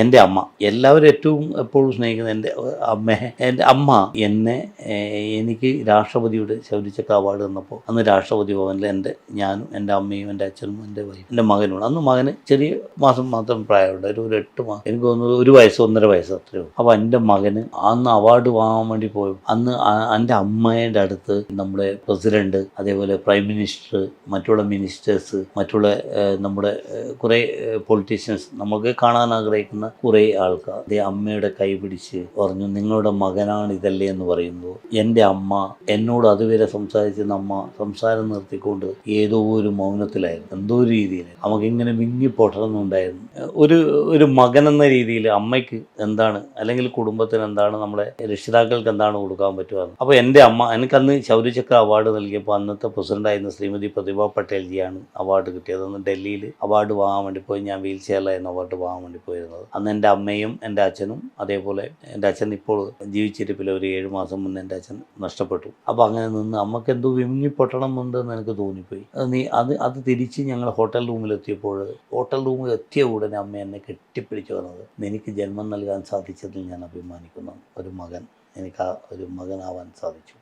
എൻ്റെ അമ്മ എല്ലാവരും ഏറ്റവും എപ്പോഴും സ്നേഹിക്കുന്ന എൻ്റെ അമ്മ എന്നെ എനിക്ക് രാഷ്ട്രപതിയുടെ ശൗര്യചക്ര അവാർഡ് തന്നപ്പോൾ അന്ന് രാഷ്ട്രപതി ഭവനിൽ ഞാനും എൻ്റെ അമ്മയും എൻ്റെ അച്ഛനും എൻ്റെ വൈഫും എൻ്റെ മകനുമാണ്. അന്ന് മകന് ചെറിയ മാസം മാത്രം പ്രായമുണ്ട്, ഒരു 8 മാസം, എനിക്ക് തോന്നുന്നത് 1 വയസ്സ് 1.5 വയസ്സ് അത്രയോ. അപ്പോൾ എൻ്റെ മകന് അന്ന് അവാർഡ് വാങ്ങാൻ വേണ്ടി പോയി. അന്ന് എൻ്റെ അമ്മയുടെ അടുത്ത് നമ്മുടെ പ്രസിഡന്റ്, അതേപോലെ പ്രൈം മിനിസ്റ്റർ, മറ്റുള്ള മിനിസ്റ്റേഴ്സ്, മറ്റുള്ള നമ്മുടെ കുറേ പൊളിറ്റീഷ്യൻസ്, നമുക്ക് കാണാൻ ആഗ്രഹിക്കുന്ന കുറേ ആൾക്കാർ അമ്മയുടെ കൈ പിടിച്ച് പറഞ്ഞു, നിങ്ങളുടെ മകനാണ് ഇതല്ലേ എന്ന് പറയുമ്പോൾ എൻ്റെ അമ്മ എന്നോട് അതുവരെ സംസാരിച്ചിരുന്ന അമ്മ സംസാരം നിർത്തിക്കൊണ്ട് ഏതോ ഒരു മൗനത്തിലായിരുന്നു. എന്തോ ഒരു രീതിയിൽ നമുക്കിങ്ങനെ വിങ്ങി പൊട്ടണമെന്നുണ്ടായിരുന്നു. ഒരു മകൻ എന്ന രീതിയിൽ അമ്മയ്ക്ക് എന്താണ്, അല്ലെങ്കിൽ കുടുംബത്തിന് എന്താണ്, നമ്മുടെ രക്ഷിതാക്കൾക്ക് എന്താണ് കൊടുക്കാൻ പറ്റുക. അപ്പോൾ എൻ്റെ അമ്മ എനിക്കന്ന് ശൗര്യചക്ര അവാർഡ് നൽകിയപ്പോൾ അന്നത്തെ പ്രസിഡന്റായിരുന്ന ശ്രീമതി പ്രതിഭ പട്ടേൽജിയാണ് അവാർഡ് കിട്ടിയത്. അന്ന് ഡൽഹിയിൽ അവാർഡ് വാങ്ങാൻ വേണ്ടി പോയി. ഞാൻ വീൽ ചെയറിലായിരുന്നു അവാർഡ് വാങ്ങാൻ വേണ്ടി പോയിരുന്നത്. അന്ന് എൻ്റെ അമ്മയും എൻ്റെ അച്ഛനും, അതേപോലെ എൻ്റെ അച്ഛൻ ഇപ്പോൾ ജീവിച്ചിരിപ്പില്ല, ഒരു 7 മാസം മുന്നേ എൻ്റെ അച്ഛൻ നഷ്ടപ്പെട്ടു. അപ്പോൾ അങ്ങനെ നിന്ന് അമ്മക്ക് എന്തോ വിങ്ങി പൊട്ടണം എന്നുണ്ടെന്ന് എനിക്ക് തോന്നിപ്പോയി. അത് തിരിച്ച് ഞങ്ങൾ ഹോട്ടൽ റൂമിലെത്തിയപ്പോൾ, ഹോട്ടൽ റൂമിൽ എത്തിയ ഉടനെ അമ്മ എന്നെ കെട്ടിപ്പിടിച്ച് പറഞ്ഞത്, എനിക്ക് ജന്മം നൽകാൻ സാധിച്ചതിൽ ഞാൻ അഭിമാനിക്കുന്നു. ഒരു മകൻ, എനിക്ക് ഒരു മകനാവാൻ സാധിച്ചു.